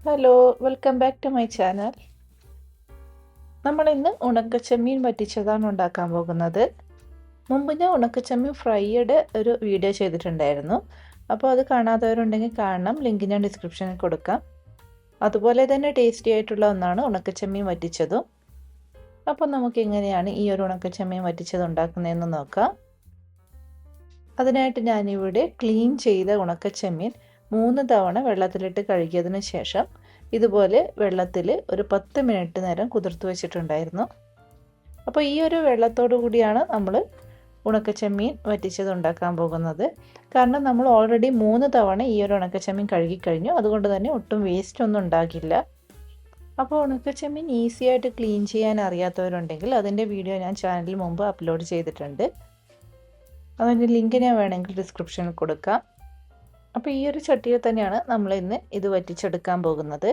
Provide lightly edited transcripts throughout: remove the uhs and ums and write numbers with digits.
Hello, welcome back to my channel. നമ്മൾ ഇന്ന് ഉണക്കച്ചെമ്മീൻ വറ്റിച്ചതാണ് ഉണ്ടാക്കാൻ പോകുന്നത്. മുമ്പ് ഞാൻ ഉണക്കച്ചെമ്മീൻ ഫ്രൈയുടെ ഒരു വീഡിയോ ചെയ്തിട്ടുണ്ടായിരുന്നു. അപ്പോൾ അത് കാണാത്തവരുണ്ടെങ്കിൽ കാണണം, ലിങ്ക് ഞാൻ ഡിസ്ക്രിപ്ഷനിൽ കൊടുക്കാം. അതുപോലെ തന്നെ ടേസ്റ്റി ആയിട്ടുള്ള ഒന്നാണ് ഉണക്കച്ചെമ്മീൻ വറ്റിച്ചതും. അപ്പോൾ നമുക്ക് എങ്ങനെയാണ് ഈ ഒരു ഉണക്കച്ചെമ്മീൻ വറ്റിച്ചത് ഉണ്ടാക്കുന്നതെന്ന് നോക്കാം. അതിനായിട്ട് ഞാനിവിടെ ക്ലീൻ ചെയ്ത ഉണക്കച്ചെമ്മീൻ 3 തവണ വെള്ളത്തിലിട്ട് കഴുകിയതിന് ശേഷം ഇതുപോലെ വെള്ളത്തിൽ ഒരു 10 മിനിറ്റ് നേരം കുതിർത്ത് വെച്ചിട്ടുണ്ടായിരുന്നു. അപ്പോൾ ഈ ഒരു വെള്ളത്തോടു കൂടിയാണ് നമ്മൾ ഉണക്കച്ചെമ്മീൻ വറ്റിച്ചത് ഉണ്ടാക്കാൻ പോകുന്നത്. കാരണം നമ്മൾ ഓൾറെഡി 3 തവണ ഈ ഒരു ഉണക്കച്ചെമ്മീൻ കഴുകിക്കഴിഞ്ഞു. അതുകൊണ്ട് തന്നെ ഒട്ടും വേസ്റ്റ് ഒന്നും ഉണ്ടാകില്ല. അപ്പോൾ ഉണക്കച്ചെമ്മീൻ ഈസി ആയിട്ട് ക്ലീൻ ചെയ്യാൻ അറിയാത്തവരുണ്ടെങ്കിൽ അതിൻ്റെ വീഡിയോ ഞാൻ ചാനലിൽ മുമ്പ് അപ്ലോഡ് ചെയ്തിട്ടുണ്ട്. അതിൻ്റെ ലിങ്ക് ഞാൻ വേണമെങ്കിൽ ഡിസ്ക്രിപ്ഷനിൽ കൊടുക്കാം. അപ്പോൾ ഈ ഒരു ചട്ടിയിൽ തന്നെയാണ് നമ്മൾ ഇന്ന് ഇത് വറ്റിച്ചെടുക്കാൻ പോകുന്നത്.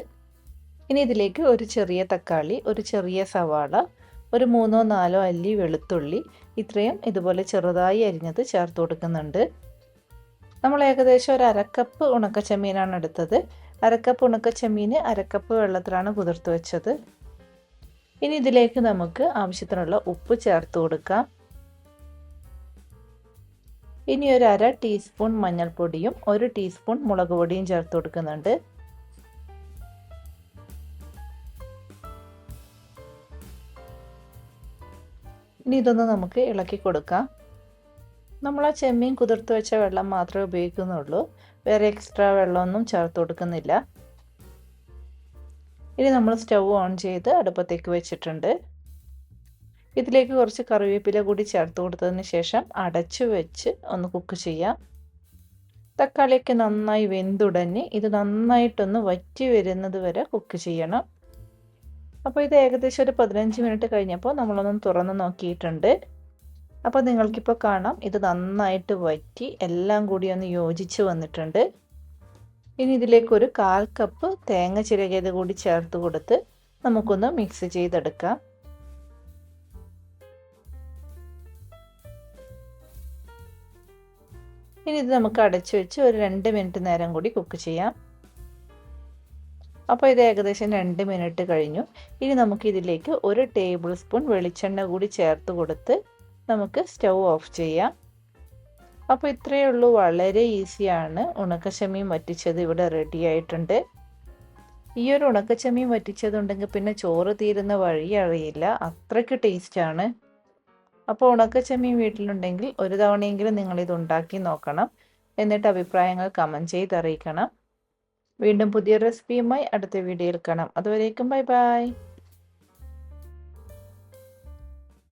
ഇനി ഇതിലേക്ക് ഒരു ചെറിയ തക്കാളി, ഒരു ചെറിയ സവാള, ഒരു 3-4 അല്ലി വെളുത്തുള്ളി, ഇത്രയും ഇതുപോലെ ചെറുതായി അരിഞ്ഞത് ചേർത്ത് കൊടുക്കുന്നുണ്ട്. നമ്മൾ ഏകദേശം ഒരു അരക്കപ്പ് ഉണക്കച്ചെമ്മീനാണ് എടുത്തത്. അരക്കപ്പ് ഉണക്കച്ചെമ്മീൻ അരക്കപ്പ് വെള്ളത്തിലാണ് കുതിർത്ത് വെച്ചത്. ഇനി ഇതിലേക്ക് നമുക്ക് ആവശ്യത്തിനുള്ള ഉപ്പ് ചേർത്ത് കൊടുക്കാം. ഇനി ഒരു 1/2 ടീസ്പൂൺ മഞ്ഞൾപ്പൊടിയും 1 ടീസ്പൂൺ മുളക് പൊടിയും ചേർത്ത് കൊടുക്കുന്നുണ്ട്. ഇനി ഇതൊന്ന് നമുക്ക് ഇളക്കി കൊടുക്കാം. നമ്മൾ ആ ചെമ്മീൻ കുതിർത്ത് വെച്ച വെള്ളം മാത്രമേ ഉപയോഗിക്കുന്നുള്ളൂ, വേറെ എക്സ്ട്രാ വെള്ളമൊന്നും ചേർത്ത് കൊടുക്കുന്നില്ല. ഇനി നമ്മൾ സ്റ്റൗ ഓൺ ചെയ്ത് അടുപ്പത്തേക്ക് വെച്ചിട്ടുണ്ട്. ഇതിലേക്ക് കുറച്ച് കറിവേപ്പില കൂടി ചേർത്ത് കൊടുത്തതിന് ശേഷം അടച്ചു വെച്ച് ഒന്ന് കുക്ക് ചെയ്യാം. തക്കാളിയൊക്കെ നന്നായി വെന്തുടഞ്ഞ് ഇത് നന്നായിട്ടൊന്ന് വറ്റി വരുന്നത് വരെ കുക്ക് ചെയ്യണം. അപ്പോൾ ഇത് ഏകദേശം ഒരു 15 മിനിറ്റ് കഴിഞ്ഞപ്പോൾ നമ്മളൊന്ന് തുറന്ന് നോക്കിയിട്ടുണ്ട്. അപ്പോൾ നിങ്ങൾക്കിപ്പോൾ കാണാം ഇത് നന്നായിട്ട് വറ്റി എല്ലാം കൂടി ഒന്ന് യോജിച്ച് വന്നിട്ടുണ്ട്. ഇനി ഇതിലേക്ക് ഒരു 1/4 കപ്പ് തേങ്ങ ചിരകിയത് കൂടി ചേർത്ത് കൊടുത്ത് നമുക്കൊന്ന് മിക്സ് ചെയ്തെടുക്കാം. ഇനി ഇത് നമുക്ക് അടച്ചു വെച്ച് ഒരു 2 മിനിറ്റ് നേരം കൂടി കുക്ക് ചെയ്യാം. അപ്പോൾ ഇത് ഏകദേശം 2 മിനിറ്റ് കഴിഞ്ഞു. ഇനി നമുക്ക് ഇതിലേക്ക് 1 ടേബിൾ സ്പൂൺ വെളിച്ചെണ്ണ കൂടി ചേർത്ത് കൊടുത്ത് നമുക്ക് സ്റ്റൗ ഓഫ് ചെയ്യാം. അപ്പോൾ ഇത്രയേ ഉള്ളൂ, വളരെ ഈസിയാണ്. ഉണക്കച്ചെമ്മീൻ വറ്റിച്ചത് ഇവിടെ റെഡി ആയിട്ടുണ്ട്. ഈ ഒരു ഉണക്കച്ചെമ്മീൻ വറ്റിച്ചതുണ്ടെങ്കിൽ പിന്നെ ചോറ് തീരുന്ന വഴി അറിയില്ല, അത്രയ്ക്ക് ടേസ്റ്റാണ്. അപ്പോൾ ഉണക്കച്ചെമ്മീൻ വീട്ടിലുണ്ടെങ്കിൽ ഒരു തവണയെങ്കിലും നിങ്ങളിത് ഉണ്ടാക്കി നോക്കണം. എന്നിട്ട് അഭിപ്രായങ്ങൾ കമൻറ്റ് ചെയ്ത് അറിയിക്കണം. വീണ്ടും പുതിയ റെസിപ്പിയുമായി അടുത്ത വീഡിയോയിൽ കാണാം. അതുവരേക്കും ബൈ ബൈ.